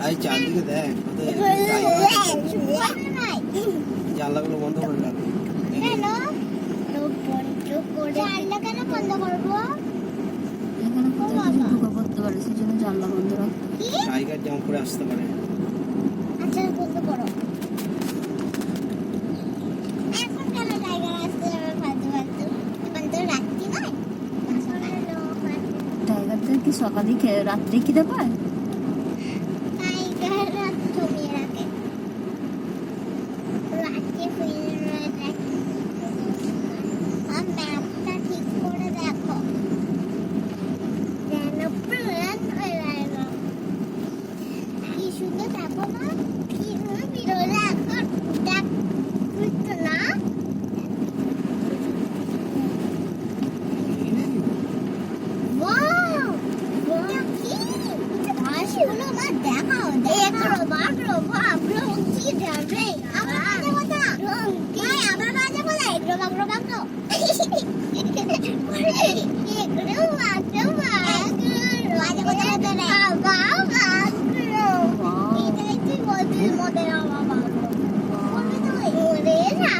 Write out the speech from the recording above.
এই চারদিকে দেখ জানলাগুলো বন্ধ করে রাখ। টাইগার জাম্প করে আসতে পারে। আচ্ছা বন্ধ করো। এখন কেন টাইগার আসতে যাবে ফালতু ফালতু? এখন তো রাত্রি নয়। টাইগারদের কি সকালে রাত্রে খিদে পায়?